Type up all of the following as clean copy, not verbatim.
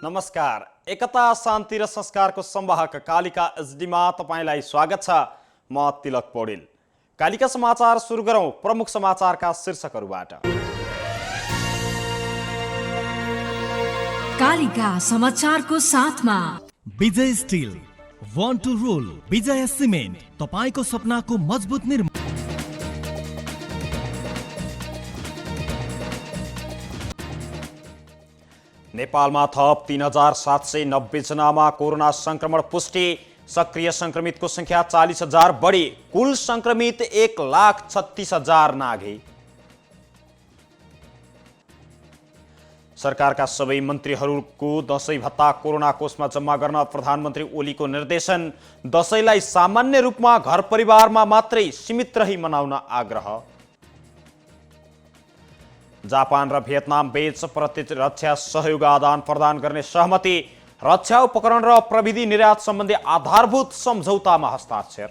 नमस्कार। एकता शान्ति र संस्कारको संवाहक कालिका एचडीमा तपाईलाई स्वागत छ। म तिलक पौडेल। कालिका समाचार सुरु गरौं प्रमुख समाचारका शीर्षकहरूबाट। कालिका समाचारको साथमा Vijay steel, want to rule, Vijay cement, तपाईको सपनाको मजबुत निर्माण। नेपालमा थप 3790 जनामा कोरोना संक्रमण पुष्टि। सक्रिय संक्रमितको संख्या 40,000 बढी। कुल संक्रमित 1,36,000 नाघे। सरकारका सबै मन्त्रीहरूको दशैं भत्ता कोरोना कोषमा जम्मा गर्न प्रधानमन्त्री ओलीको निर्देशन। दशैंलाई सामान्य रूपमा घर परिवारमा मात्रै सीमित रही मनाउन आग्रह। जापान र भियतनाम बीच प्रतिरक्षा सहयोग आदान प्रदान गर्ने सहमति। रक्षा उपकरण र प्रविधि निर्यात सम्बन्धी आधारभूत सम्झौतामा हस्ताक्षर।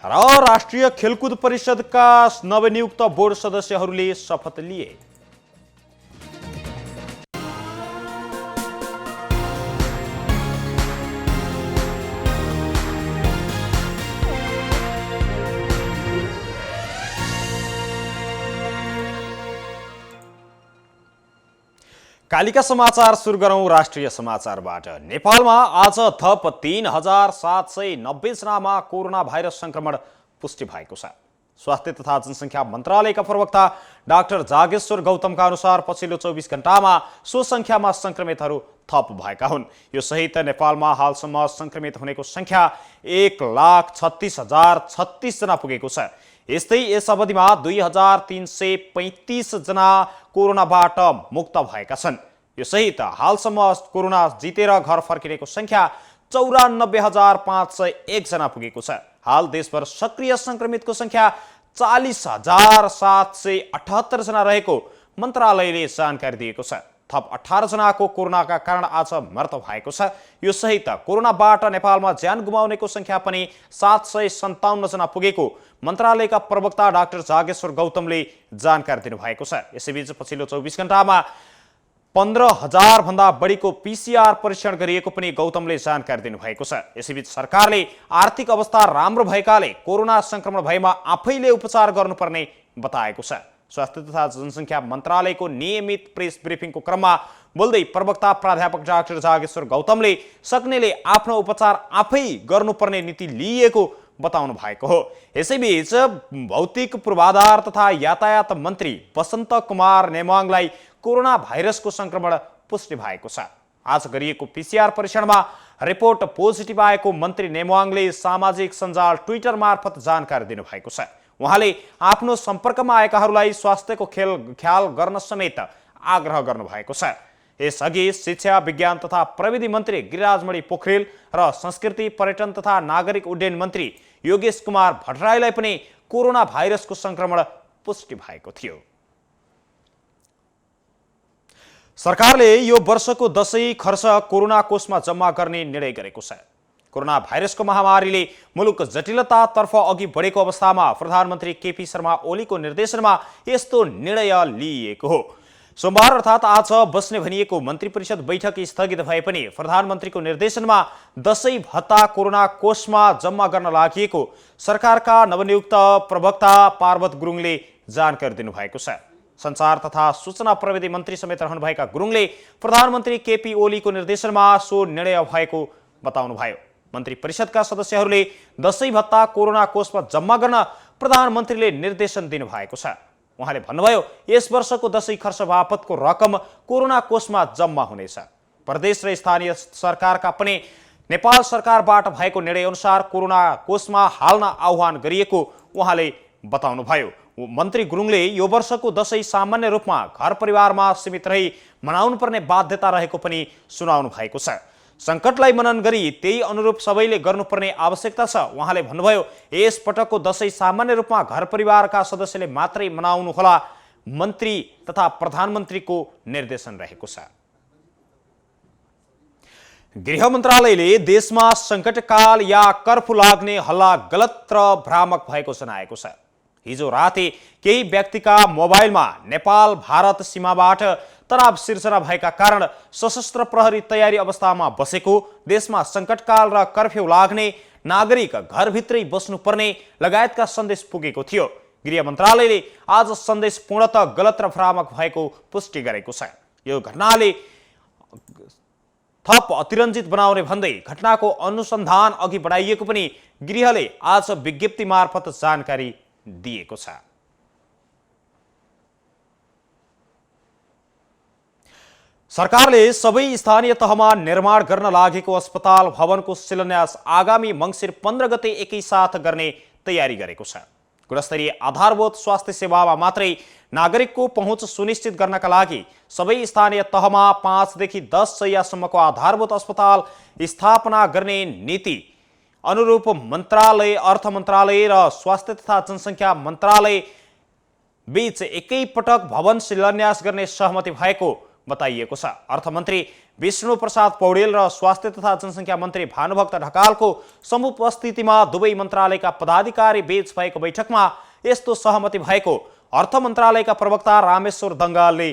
र राष्ट्रिय खेलकुद परिषदका नवनियुक्त बोर्ड सदस्यहरूले शपथ लिए। कालिका समाचार सुरु गरौं राष्ट्रिय समाचारबाट। नेपालमा आज थप 3790 जनामा कोरोना भाइरस संक्रमण पुष्टि भएको छ। स्वास्थ्य तथा जनसङ्ख्या मन्त्रालयका प्रवक्ता डाक्टर जागेश्वर गौतमका अनुसार पछिल्लो 24 घण्टामा सो संख्यामा संक्रमितहरू थप भएका हुन्। यो सहित नेपालमा हालसम्म संक्रमित हुनेको संख्या 1,36,036 जना पुगेको छ। यस्तै यस अवधिमा 2,335 जना कोरोनाबाट मुक्त भएका छन्। यो सहित हालसम्म कोरोना जितेर घर फर्किनेको संख्या 94,501 जना पुगेको छ। हाल देशभर सक्रिय संक्रमितको संख्या 40,778 जना रहेको मन्त्रालयले जानकारी दिएको छ। थप 18 जनाको कोरोनाका कारण आज मृत्यु भएको छ। यो सहित कोरोनाबाट नेपालमा ज्यान गुमाउनेको संख्या पनि 757 जना पुगेको मन्त्रालयका प्रवक्ता डाक्टर जागेश्वर गौतमले जानकारी दिनुभएको छ। यसैबीच पछिल्लो 24 घण्टामा 15,000 भन्दा बढीको पीसीआर परीक्षण गरिएको पनि गौतमले जानकारी दिनुभएको छ। यसैबीच सरकारले आर्थिक अवस्था राम्रो भएकाले कोरोना संक्रमण भएमा आफैले उपचार गर्नुपर्ने बताएको छ। स्वास्थ्य तथा जनसङ्ख्या मन्त्रालयको नियमित प्रेस ब्रिफिङको क्रममा बोल्दै प्रवक्ता प्राध्यापक डाक्टर जागेश्वर गौतमले सक्नेले आफ्नो उपचार आफै गर्नुपर्ने नीति लिएको बताउनु भएको हो। यसैबीच भौतिक पूर्वाधार तथा यातायात मन्त्री वसन्त कुमार नेमाङलाई कोरोना भाइरसको संक्रमण पुष्टि भएको छ। आज गरिएको पीसीआर परीक्षणमा रिपोर्ट पोजिटिभ आएको मन्त्री नेमाङले सामाजिक सञ्जाल ट्विटर मार्फत जानकारी दिनुभएको छ। उहाँले आफ्नो सम्पर्कमा आएकाहरूलाई स्वास्थ्यको ख्याल गर्न समेत आग्रह गर्नुभएको छ। यसअघि शिक्षा विज्ञान तथा प्रविधि मन्त्री गिरिराजमणि पोखरेल र संस्कृति पर्यटन तथा नागरिक उड्डयन मन्त्री योगेश कुमार भट्टराईलाई पनि कोरोना भाइरसको संक्रमण पुष्टि भएको थियो। सरकारले यो वर्षको दशैं खर्च कोरोना कोषमा जम्मा गर्ने निर्णय गरेको छ। कोरोना भाइरसको महामारीले मुलुक जटिलतातर्फ अघि बढेको अवस्थामा प्रधानमन्त्री केपी शर्मा ओलीको निर्देशनमा यस्तो निर्णय लिइएको हो। सोमबार अर्थात् आज बस्ने भनिएको मन्त्री परिषद बैठक स्थगित भए पनि प्रधानमन्त्रीको निर्देशनमा दशैं भत्ता कोरोना कोषमा जम्मा गर्न लागि सरकारका नवनियुक्त प्रवक्ता पार्वत गुरुङले जानकारी दिनुभएको छ। सञ्चार तथा सूचना प्रविधि मन्त्री समेत रहनुभएका गुरुङले प्रधानमन्त्री केपी ओलीको निर्देशनमा सो निर्णय भएको बताउनुभयो। मन्त्री परिषदका सदस्यहरूले दशैं भत्ता कोरोना कोषमा जम्मा गर्न प्रधानमन्त्रीले निर्देशन दिनुभएको छ। उहाँले भन्नुभयो यस वर्षको दशैं खर्च बापतको रकम कोरोना कोषमा जम्मा हुनेछ। प्रदेश र स्थानीय सरकारका पनि नेपाल सरकारबाट भएको निर्णय अनुसार कोरोना कोषमा हाल्न आह्वान गरिएको उहाँले बताउनुभयो। मन्त्री गुरुङले यो वर्षको दशैं सामान्य रूपमा घर परिवारमा सीमित रही मनाउनु पर्ने बाध्यता रहेको पनि सुनाउनु भएको छ। संकटलाई मनन गरी त्यही अनुरूप सबैले गर्नुपर्ने आवश्यकता छ। उहाँले भन्नुभयो यस पटकको दशैं सामान्य रूपमा घर परिवारका सदस्यले मात्रै मनाउनु होला। मन्त्री तथा प्रधानमन्त्रीको निर्देशन रहेको छ। गृह मन्त्रालयले देशमा संकटकाल या कर्फ्यू लाग्ने हल्ला गलत र भ्रामक भएको जनाएको छ। हिजो राति केही व्यक्तिका मोबाइलमा नेपाल भारत सीमाबाट तनाव सिर्जना भएका कारण सशस्त्र प्रहरी तयारी अवस्थामा बसेको, देशमा सङ्कटकाल र कर्फ्यू लाग्ने, नागरिक घरभित्रै बस्नुपर्ने लगायतका सन्देश पुगेको थियो। गृह मन्त्रालयले आज सन्देश पूर्णतः गलत र भ्रामक भएको पुष्टि गरेको छ। यो घटनाले थप अतिरञ्जित बनाउने भन्दै घटनाको अनुसन्धान अघि बढाइएको पनि गृहले आज विज्ञप्ति मार्फत जानकारी दिएको छ। सरकारले सबै स्थानीय तहमा निर्माण गर्न लागेको अस्पताल भवनको शिलान्यास आगामी मङ्सिर 15 गते एकैसाथ गर्ने तयारी गरेको छ। गुणस्तरीय आधारभूत स्वास्थ्य सेवामा मात्रै नागरिकको पहुँच सुनिश्चित गर्नका लागि सबै स्थानीय तहमा 5 देखि 10 शय्यासम्मको आधारभूत अस्पताल स्थापना गर्ने नीति अनुरूप मन्त्रालय, अर्थ मन्त्रालय र स्वास्थ्य तथा जनसङ्ख्या मन्त्रालय बीच एकैपटक भवन शिलान्यास गर्ने सहमति भएको बताइएको छ। अर्थमन्त्री विष्णु प्रसाद पौडेल र स्वास्थ्य तथा जनसङ्ख्या मन्त्री भानुभक्त ढकालको समुपस्थितिमा दुवै मन्त्रालयका पदाधिकारी बीच भएको बैठकमा यस्तो सहमति भएको अर्थ मन्त्रालयका प्रवक्ता रामेश्वर दङ्गालले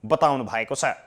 बताउनु भएको छ।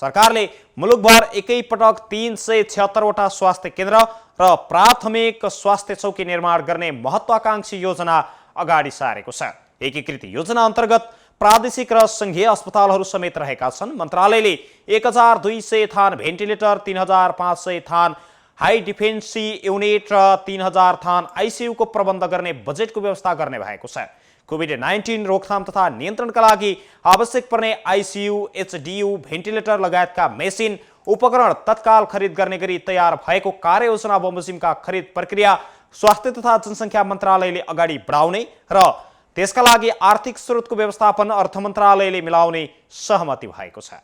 सरकारले मुलुकभर एकैपटक 376वटा स्वास्थ्य केन्द्र र प्राथमिक स्वास्थ्य चौकी निर्माण गर्ने महत्त्वाकांक्षी योजना अगाडि सारेको छ। एकीकृत योजना अन्तर्गत प्रादेशिक र सङ्घीय अस्पतालहरू समेत रहेका छन्। मन्त्रालयले 1200 थान भेन्टिलेटर, 3500 थान हाई डिफेन्सी युनिट र 3000 थान आइसियुको प्रबन्ध गर्ने बजेटको व्यवस्था गर्ने भएको छ। कोभिड-19 रोकथाम तथा नियन्त्रणका लागि आवश्यक पर्ने आइसियु, एचडियु, भेन्टिलेटर लगायतका मेसिन उपकरण तत्काल खरिद गर्ने गरी तयार भएको कार्ययोजना बमोजिमका खरिद प्रक्रिया स्वास्थ्य तथा जनसङ्ख्या मन्त्रालयले अगाडि बढाउने र त्यसका लागि आर्थिक स्रोतको व्यवस्थापन अर्थ मन्त्रालयले मिलाउने सहमति भएको छ।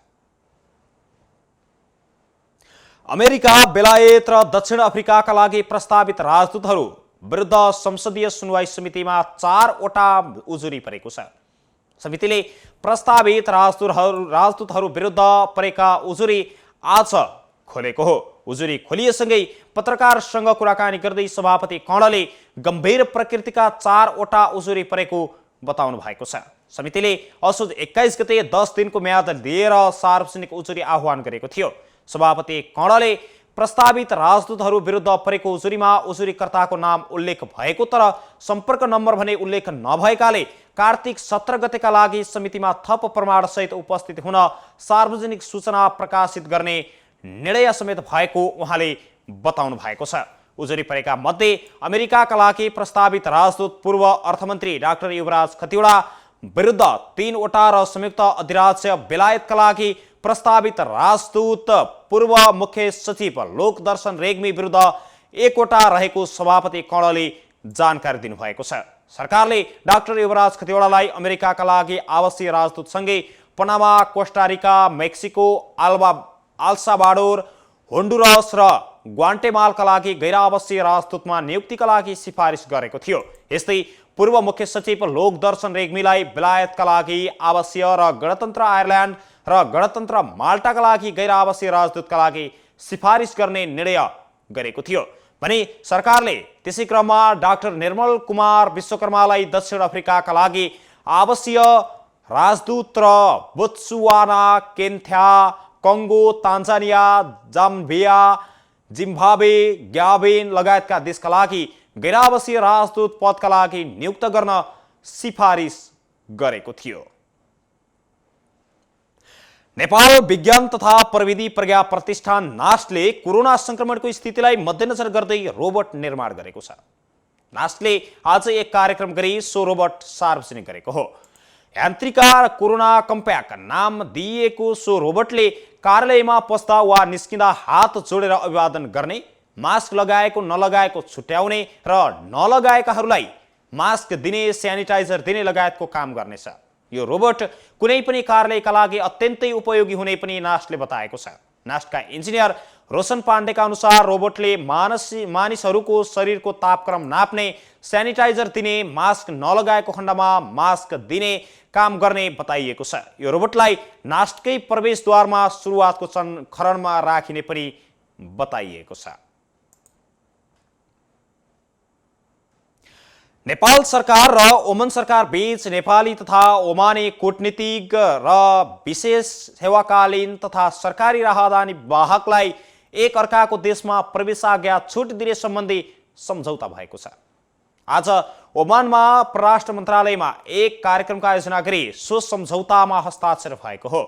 अमेरिका, बेलायत र दक्षिण अफ्रिकाका लागि प्रस्तावित राजदूतहरू विरुद्ध संसदीय सुनवाई समितिमा 4वटा उजुरी परेको छ। समितिले प्रस्तावित राजदूतहरू विरुद्ध परेका उजुरी आज खोलेको हो। उजुरी खोलिएसँगै पत्रकारसँग कुराकानी गर्दै सभापति कर्णले गम्भीर प्रकृतिका 4वटा उजुरी परेको बताउनु भएको छ। समितिले असोज 21 गते 10 दिनको म्याद लिएर सार्वजनिक उजुरी आह्वान गरेको थियो। सभापति कर्णले प्रस्तावित राजदूतहरू विरुद्ध परेको उजुरीमा उजुरीकर्ताको नाम उल्लेख भएको तर सम्पर्क नम्बर भने उल्लेख नभएकाले कार्तिक 17 गतेका लागि समितिमा थप प्रमाणसहित उपस्थित हुन सार्वजनिक सूचना प्रकाशित गर्ने निर्णय समेत भएको उहाँले बताउनु भएको छ। उजुरी परेका मध्ये अमेरिकाका लागि प्रस्तावित राजदूत पूर्व अर्थमन्त्री डाक्टर युवराज खतिवडा विरुद्ध 3वटा र संयुक्त अधिराज्य बेलायतका लागि प्रस्तावित राजदूत पूर्व मुख्य सचिव लोकदर्शन रेग्मी विरुद्ध 1वटा रहेको सभापति कर्णले जानकारी दिनुभएको छ। सरकारले डाक्टर युवराज खतिवडालाई अमेरिकाका लागि आवासीय राजदूतसँगै पनामा, कोस्टारिका, मेक्सिको, अल्साबाडोर, होन्डुरस र ग्वाटेमालका लागि गैर-आवासीय राजदूतमा नियुक्तिका लागि सिफारिस गरेको थियो। यस्तै पूर्व मुख्य सचिव लोकदर्शन रेग्मीलाई बेलायतका लागि आवासीय र गणतन्त्र आयरल्यान्ड र गणतन्त्र माल्टाका लागि गैर-आवासीय राजदूतका लागि सिफारिस गर्ने निर्णय गरेको थियो भने सरकारले त्यसै क्रममा डाक्टर निर्मल कुमार विश्वकर्मालाई दक्षिण अफ्रिकाका लागि आवासीय राजदूत र Botswana, Kenya, Congo, Tanzania, Zambia, Zimbabwe, Gabon लगायतका देशका लागि गैर-आवासीय राजदूत पदका लागि नियुक्त गर्न सिफारिस गरेको थियो। नेपाल विज्ञान तथा प्रविधि प्रज्ञा प्रतिष्ठान नास्टले कोरोना संक्रमणको स्थितिलाई मध्यनजर गर्दै रोबोट निर्माण गरेको छ। नास्टले आज एक कार्यक्रम गरी सो रोबोट सार्वजनिक गरेको हो। यान्त्रिका कोरोना कम्प्याक नाम दिइएको सो रोबोटले कार्यालयमा पस्दा वा निस्किँदा हात जोडेर अभिवादन गर्ने, मास्क लगाएको नलगाएको छुट्याउने र नलगाएकाहरूलाई मास्क दिने, स्यानिटाइजर दिने लगायतको काम गर्नेछ। यो रोबोट कुनै पनि कार्यालयका लागि अत्यन्तै उपयोगी हुने पनि नास्टले बताएको छ। नास्टका इन्जिनियर रोशन पाण्डेका अनुसार रोबोटले मानिसहरूको शरीरको तापक्रम नाप्ने, स्यानिटाइजर दिने, मास्क नलगाएको खण्डमा मास्क दिने काम गर्ने बताइएको छ। यो रोबोटलाई नास्टकै प्रवेशद्वारमा सुरुवातको खरणमा राखिने पनि बताइएको छ। नेपाल सरकार र ओमान सरकार बीच नेपाली तथा ओमानी कूटनीतिज्ञ र विशेष सेवाकालीन तथा सरकारी राहदानी वाहकलाई एक अर्काको देशमा प्रवेशाज्ञा छुट दिने सम्बन्धी सम्झौता भएको छ। आज ओमानमा परराष्ट्र मन्त्रालयमा एक कार्यक्रमको आयोजना गरी सो सम्झौतामा हस्ताक्षर भएको हो।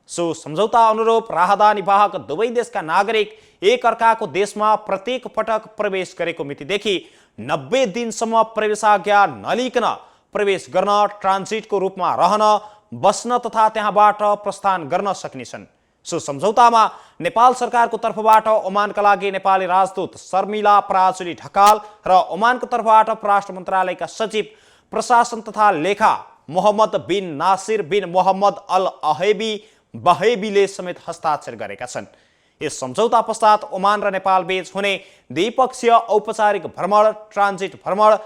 सो सम्झौता अनुरूप राहदानी वाहक दुवै देशका नागरिक एक अर्काको देशमा प्रत्येक पटक प्रवेश गरेको मितिदेखि 90 दिनसम्म प्रवेशाज्ञा नलिकन प्रवेश गर्न, ट्रान्जिटको रूपमा रहन, बस्न तथा त्यहाँबाट प्रस्थान गर्न सक्नेछन्। सो सम्झौतामा नेपाल सरकारको तर्फबाट ओमानका लागि नेपाली राजदूत शर्मिला पराजुली ढकाल र ओमानको तर्फबाट परराष्ट्र मन्त्रालयका सचिव प्रशासन तथा लेखा मोहम्मद बिन नासिर बिन मोहम्मद अल अहेबी बहेबीले समेत हस्ताक्षर गरेका छन्। यस सम्झौता पश्चात ओमान र नेपाल बीच हुने द्विपक्षीय औपचारिक भ्रमण, ट्रान्जिट भ्रमण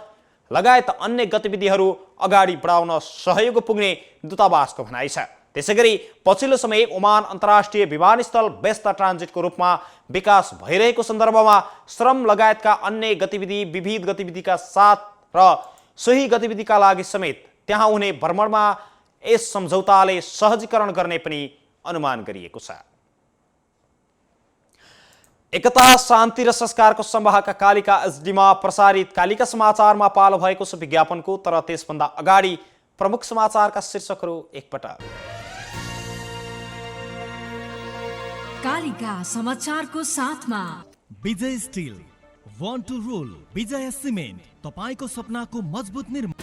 लगायत अन्य गतिविधिहरू अगाडि बढाउन सहयोग पुग्ने दूतावासको भनाइ छ। त्यसैगरी पछिल्लो समय ओमान अन्तर्राष्ट्रिय विमानस्थल व्यस्त ट्रान्जिटको रूपमा विकास भइरहेको सन्दर्भमा श्रम लगायतका अन्य गतिविधि, विविध गतिविधिका साथ र सोही गतिविधिका लागि समेत त्यहाँ हुने भ्रमणमा यस सम्झौताले सहजीकरण गर्ने पनि अनुमान गरिएको छ। एकता, शान्ति र संस्कारको संवाहकका कालिका एचडीमा प्रसारित कालिका समाचारमा पालो भएको छ विज्ञापनको। तर त्यसभन्दा अगाडि प्रमुख समाचारका शीर्षकहरू एकपटक। कालिका समाचारको साथमा Vijay steel, want to rule, Vijay cement, तपाईको सपनाको मजबुत निर्माण।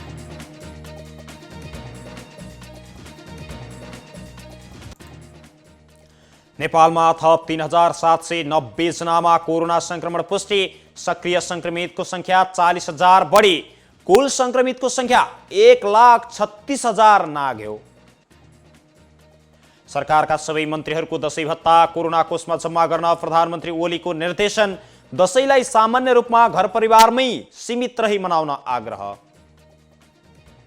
नेपालमा थप 3790 जनामा कोरोना संक्रमण पुष्टि, सक्रिय संक्रमितको संख्या 40,000 बढी, कुल संक्रमितको संख्या 1,36,000 नाग्यो। सरकारका सबै मन्त्रीहरूको दशैं भत्ता कोरोना कोषमा जम्मा गर्न प्रधानमन्त्री ओलीको निर्देशन, दशैंलाई सामान्य रूपमा घर परिवारमै सीमित रही मनाउन आग्रह।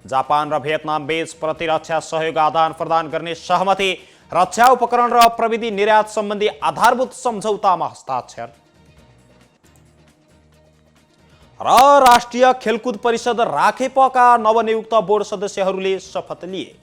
जापान र भियतनाम बीच प्रतिरक्षा सहयोग आदान प्रदान गर्ने सहमति, रक्षा उपकरण र प्रविधि निर्यात सम्बन्धी आधारभूत सम्झौतामा हस्ताक्षर। र राष्ट्रिय खेलकुद परिषद राखेपका नवनियुक्त बोर्ड सदस्यहरूले शपथ लिए।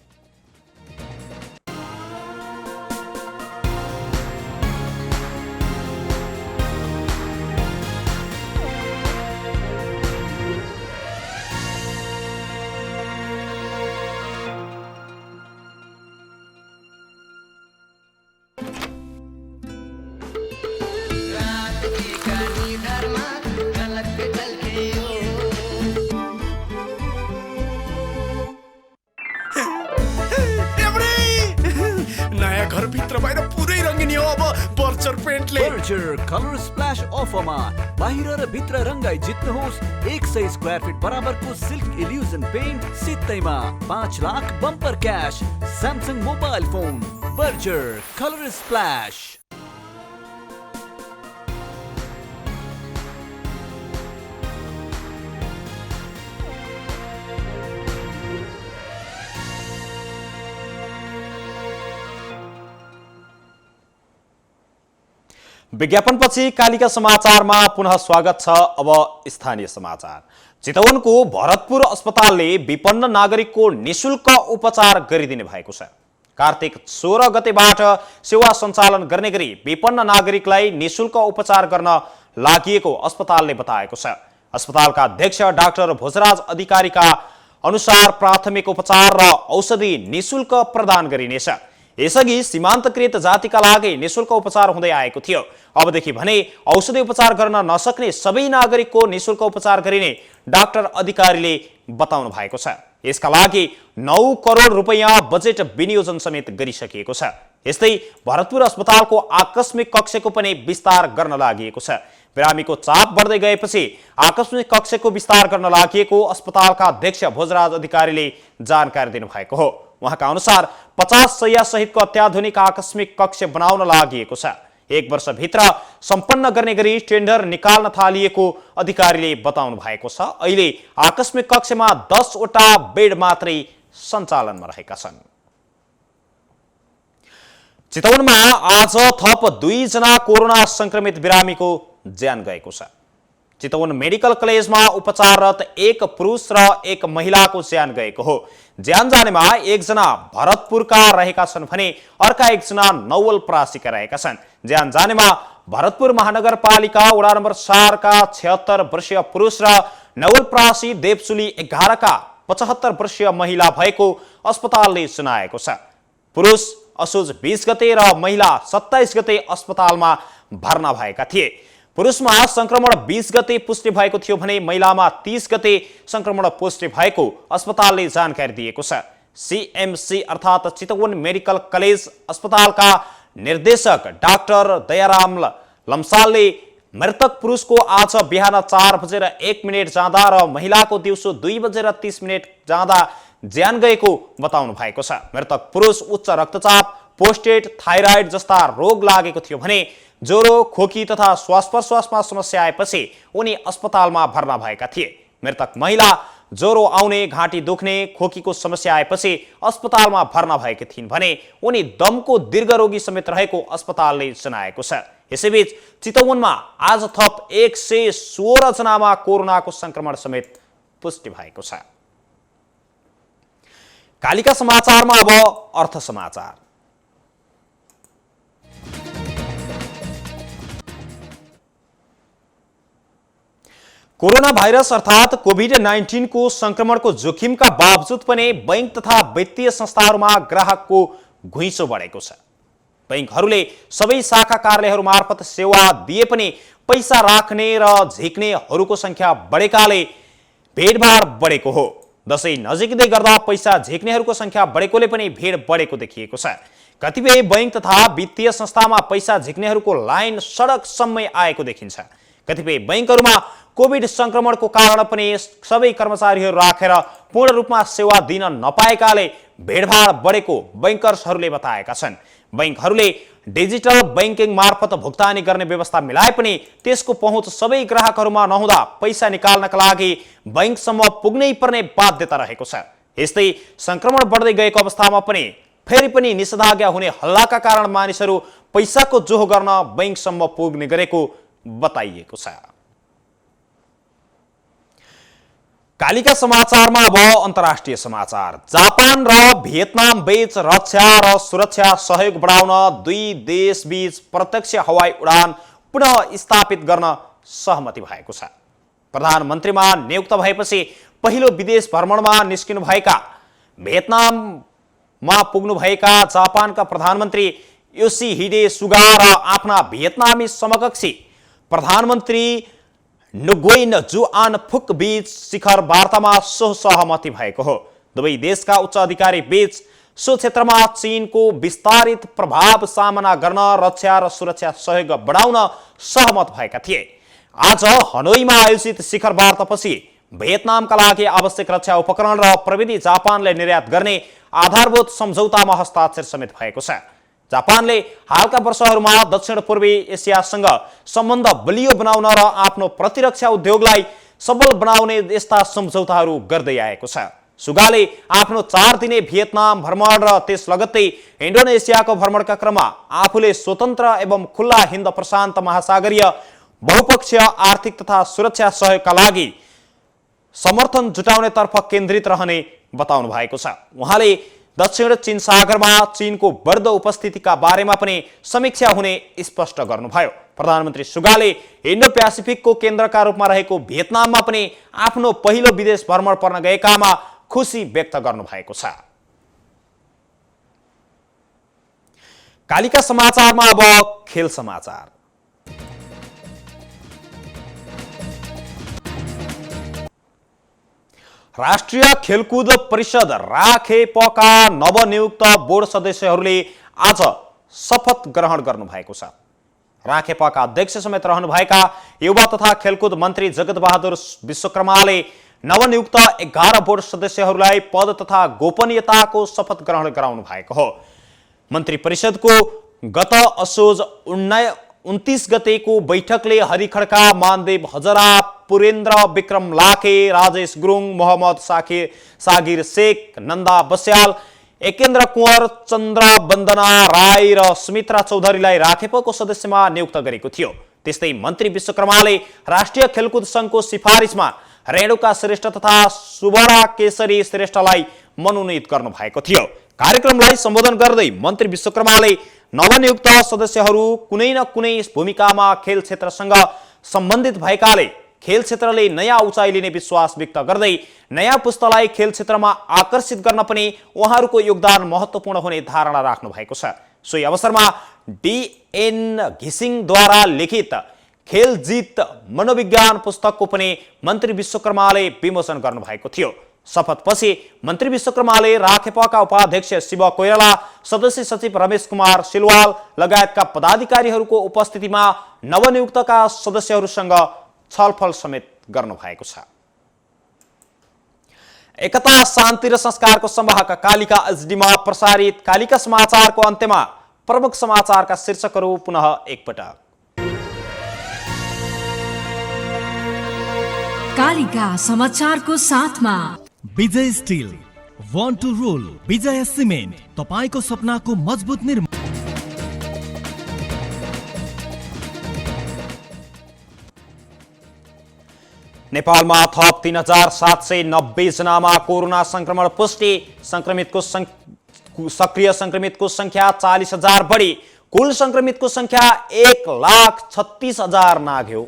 घरभित्र बाहिर पुरै रङ्गिनी हो अब बर्चर पेन्टले। बर्चर कलर स्प्ल्याश अफरमा बाहिर र भित्र रङ्गाई जित्नुहोस् 100 स्क्वायर फिट बराबरको सिल्क इल्युजन पेन्ट सित्तैमा 5 lakh bumper cash. Samsung mobile phone voucher colour splash. विज्ञापनपछि कालिका समाचारमा पुनः स्वागत छ। अब स्थानीय समाचार। चितवनको भरतपुर अस्पतालले विपन्न नागरिकको निशुल्क उपचार गरिदिने भएको छ। कार्तिक 16 गतेबाट सेवा सञ्चालन गर्ने गरी विपन्न नागरिकलाई निशुल्क उपचार गर्न लागिएको अस्पतालले बताएको छ। अस्पतालका अध्यक्ष डाक्टर भोजराज अधिकारीका अनुसार प्राथमिक उपचार र औषधि निशुल्क प्रदान गरिनेछ। यसअघि सीमान्तकृत जातिका लागि निशुल्क उपचार हुँदै आएको थियो। अबदेखि भने औषधि उपचार गर्न नसक्ने सबै नागरिकको निशुल्क उपचार गरिने डाक्टर अधिकारीले बताउनु भएको छ। यसका लागि 9 करोड रुपैयाँ बजेट विनियोजन समेत गरिसकिएको छ। यस्तै भरतपुर अस्पतालको आकस्मिक कक्षको पनि विस्तार गर्न लागिएको छ। बिरामीको चाप बढ्दै गएपछि आकस्मिक कक्षको विस्तार गर्न लागिएको अस्पतालका अध्यक्ष भोजराज अधिकारीले जानकारी दिनुभएको हो। उहाँका अनुसार 50 शैय्या सहितको अत्याधुनिक आकस्मिक कक्ष बनाउन लागिएको छ। 1 वर्षभित्र सम्पन्न गर्ने गरी टेन्डर निकाल्न थालिएको अधिकारीले बताउनु भएको छ। अहिले आकस्मिक कक्षमा 10 वटा बेड मात्रै सञ्चालनमा रहेका छन्। चितवनमा आज थप 2 जना कोरोना संक्रमित बिरामीको ज्यान गएको छ। चितवन मेडिकल कलेजमा उपचाररत एक पुरुष र एक महिलाको ज्यान गएको हो। ज्यान जानेमा एकजना भरतपुरका रहेका छन् भने अर्का एकजना नवलपरासीका रहेका छन्। ज्यान जानेमा भरतपुर महानगरपालिका वडा नम्बर 4 का 76 वर्षीय पुरुष र नवलपरासी देवचुली 11 का 75 वर्षीय महिला भएको अस्पतालले सुनाएको छ। पुरुष असोज 20 गते र महिला 27 गते अस्पतालमा भर्ना भएका थिए। पुरुषमा संक्रमण 20 गते पुष्टि भएको थियो भने महिलामा 30 गते संक्रमण पुष्टि भएको अस्पतालले जानकारी दिएको छ। सीएमसी अर्थात चितवन मेडिकल कलेज अस्पतालका निर्देशक डाक्टर दयाराम लम्सालले मृतक पुरुषको आज बिहान 4:01 जाँदा र महिलाको दिउँसो 2:30 जाँदा ज्यान गएको बताउनु भएको छ। मृतक पुरुष उच्च रक्तचाप, पोस्टेट, थाइराइड जस्ता रोग लागेको थियो भने ज्वरो, खोकी तथा श्वास प्रश्वासमा समस्या आएपछि उनी अस्पतालमा भर्ना भएका थिए। मृतक महिला ज्वरो आउने, घाँटी दुख्ने, खोकीको समस्या आएपछि अस्पतालमा भर्ना भएकी थिइन् भने उनी दमको दीर्घरोगी समेत रहेको अस्पतालले जनाएको छ। यसैबीच चितवनमा आज थप 116 जनामा कोरोनाको संक्रमण समेत पुष्टि भएको छ। कालिका समाचारमा अब अर्थ समाचार। कोरोना भाइरस अर्थात कोभिड-19 को संक्रमणको जोखिमका बावजुद पनि बैंक तथा वित्तीय संस्थाहरूमा ग्राहकको घुइँचो बढेको छ। बैंकहरूले सबै शाखा कार्यालयहरू मार्फत सेवा दिए पनि पैसा राख्ने र झिक्नेहरूको संख्या बढेकाले भिडभाड बढेको हो। दशैं नजिकै गर्दा पैसा झिक्नेहरूको संख्या बढेकोले पनि भिड बढेको देखिएको छ। कतिपय बैंक तथा वित्तीय संस्थामा पैसा झिक्नेहरूको लाइन सडकसम्मै आएको देखिन्छ। कतिपय बैंकहरूमा कोभिड संक्रमणको कारण पनि सबै कर्मचारीहरू राखेर पूर्ण रूपमा सेवा दिन नपाएकाले भिडभाड बढेको बैंकर्सहरूले बताएका छन्। बैंकहरूले डिजिटल बैंकिङ मार्फत भुक्तानी गर्ने व्यवस्था मिलाए पनि त्यसको पहुँच सबै ग्राहकहरूमा नहुँदा पैसा निकाल्नका लागि बैंकसम्म पुग्नै पर्ने बाध्यता रहेको छ। यस्तै संक्रमण बढ्दै गएको अवस्थामा पनि फेरि पनि निषेधाज्ञा हुने हल्लाका कारण मानिसहरू पैसाको जोहो गर्न बैंकसम्म पुग्ने गरेको बताइएको छ। कालिका समाचारमा अब अन्तर्राष्ट्रिय समाचार। जापान र भियतनाम बीच रक्षा र सुरक्षा सहयोग बढाउन दुई देशबीच प्रत्यक्ष हवाई उडान पुनः स्थापित गर्न सहमति भएको छ। प्रधानमन्त्रीमा नियुक्त भएपछि पहिलो विदेश भ्रमणमा निस्किनुभएका भियतनाममा पुग्नुभएका जापानका प्रधानमन्त्री योसिहिडे सुगा र आफ्ना भियतनामी समकक्षी प्रधानमन्त्री नुगुएन जुआन फुक बीच शिखर वार्तामा सहमति भएको हो। दुवै देशका उच्च अधिकारी बीच सो क्षेत्रमा चीनको विस्तारित प्रभाव सामना गर्न रक्षा र सुरक्षा सहयोग बढाउन सहमत भएका थिए। आज हनोईमा आयोजित शिखर वार्तापछि भियतनामका लागि आवश्यक रक्षा उपकरण र प्रविधि जापानले निर्यात गर्ने आधारभूत सम्झौतामा हस्ताक्षर समेत भएको छ। जापानले हालका वर्षहरूमा दक्षिण पूर्वी एसियासँग सम्बन्ध बलियो बनाउन र आफ्नो प्रतिरक्षा उद्योगलाई सबल बनाउने यस्ता सम्झौताहरू गर्दै आएको छ। सुगाले आफ्नो 4 दिने भियतनाम भ्रमण र त्यस लगत्तै इन्डोनेसियाको भ्रमणका क्रममा आफूले स्वतन्त्र एवं खुल्ला हिन्द प्रशान्त महासागरीय बहुपक्षीय आर्थिक तथा सुरक्षा सहयोगका लागि समर्थन जुटाउनेतर्फ केन्द्रित रहने बताउनु भएको छ। उहाँले दक्षिण चीन सागरमा चीनको बढ्दो उपस्थितिका बारेमा पनि समीक्षा हुने स्पष्ट गर्नुभयो। प्रधानमन्त्री सुगाले इन्डो प्यासिफिकको केन्द्रका रूपमा रहेको भियतनाममा पनि आफ्नो पहिलो विदेश भ्रमण पर्न गएकामा खुसी व्यक्त गर्नुभएको छ। कालिका समाचारमा अब खेल समाचार। राष्ट्रिय खेलकुद परिषद राखेपका नवनियुक्त बोर्ड सदस्यहरूले आज शपथ ग्रहण गर्नुभएको छ। राखेपका अध्यक्ष समेत रहनुभएका युवा तथा खेलकुद मन्त्री जगत बहादुर विश्वकर्माले नवनियुक्त 11 बोर्ड सदस्यहरूलाई पद तथा गोपनीयताको शपथ ग्रहण गराउनु भएको हो। मन्त्री परिषदको गत असोज 29 गतेको बैठकले हरिखड्का, मानदेव हजरा, पुरेन्द्र विक्रम लाखे, राजेश गुरुङ, मोहम्मद सागिर शेख, नन्दा बस्याल, एकेन्द्र कुँवर, चन्द्र वन्दना राई र सुमित्रा चौधरीलाई राखेपको सदस्यमा नियुक्त गरेको थियो। त्यस्तै मन्त्री विश्वकर्माले राष्ट्रिय खेलकुद संघको सिफारिसमा रेणुका श्रेष्ठ तथा सुबरा केशरी श्रेष्ठलाई मनोनित गर्नु भएको थियो। कार्यक्रमलाई सम्बोधन गर्दै मन्त्री विश्वकर्माले नवनियुक्त सदस्यहरू कुनै न कुनै भूमिकामा खेल क्षेत्रसँग सम्बन्धित भएकाले खेल क्षेत्रले नयाँ उचाइ लिने विश्वास व्यक्त गर्दै नयाँ पुस्तालाई खेल क्षेत्रमा आकर्षित गर्न पनि उहाँहरूको योगदान महत्त्वपूर्ण हुने धारणा राख्नु भएको छ। सोही अवसरमा DN घिसिङद्वारा लिखित खेल जीत मनोविज्ञान पुस्तकको पनि मन्त्री विश्वकर्माले विमोचन गर्नु भएको थियो। शपथपछि मन्त्री विश्वकर्माले राखेपाका उपाध्यक्ष शिव कोइराला, सदस्य सचिव रमेश कुमार सिलवाल लगायतका पदाधिकारीहरूको उपस्थितिमा नवनियुक्तका सदस्यहरूसँग छलफल समेत गर्नु भएको छ। एकता शान्ति र संस्कारको संवाहक कालिका एचडीमा प्रसारित कालिका समाचारको अन्त्यमा प्रमुख समाचारका शीर्षकहरू पुनः एकपटक। कालिका समाचारको साथमा Vijay steel, one two role, Vijay cement, तपाईको सपनाको मजबुत निर्माण। नेपालमा थप 3790 जनामा कोरोना संक्रमण पुष्टि। सक्रिय संक्रमितको संख्या 40,000 बढी। कुल संक्रमितको संख्या 1,36,000 नाघ्यो।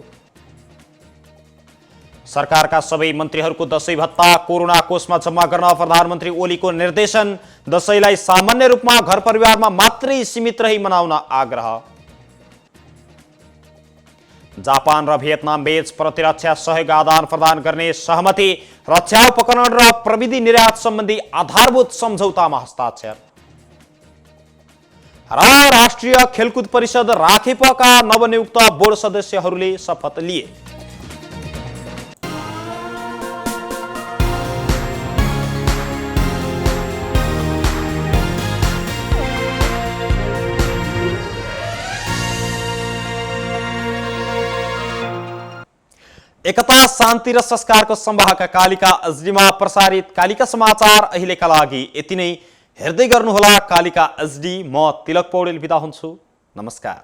सरकारका सबै मन्त्रीहरूको दशैं भत्ता कोरोना कोषमा जम्मा गर्न प्रधानमन्त्री ओलीको निर्देशन। दशैंलाई सामान्य रूपमा घर परिवारमा मात्रै सीमित रही मनाउन आग्रह। जापान र भियतनाम बीच प्रतिरक्षा सहयोग आदान प्रदान गर्ने सहमति। रक्षा उपकरण र प्रविधि निर्यात सम्बन्धी आधारभूत सम्झौतामा हस्ताक्षर। र राष्ट्रिय खेलकुद परिषद राखेपाका नवनियुक्त बोर्ड सदस्यहरूले शपथ लिए। एकता शान्ति र संस्कारको संवाहक कालिका एचडीमा प्रसारित कालिका समाचार अहिलेका लागि यति नै। हेर्दै गर्नुहोला कालिका एचडी। म तिलक पौडेल बिदा हुन्छु। नमस्कार।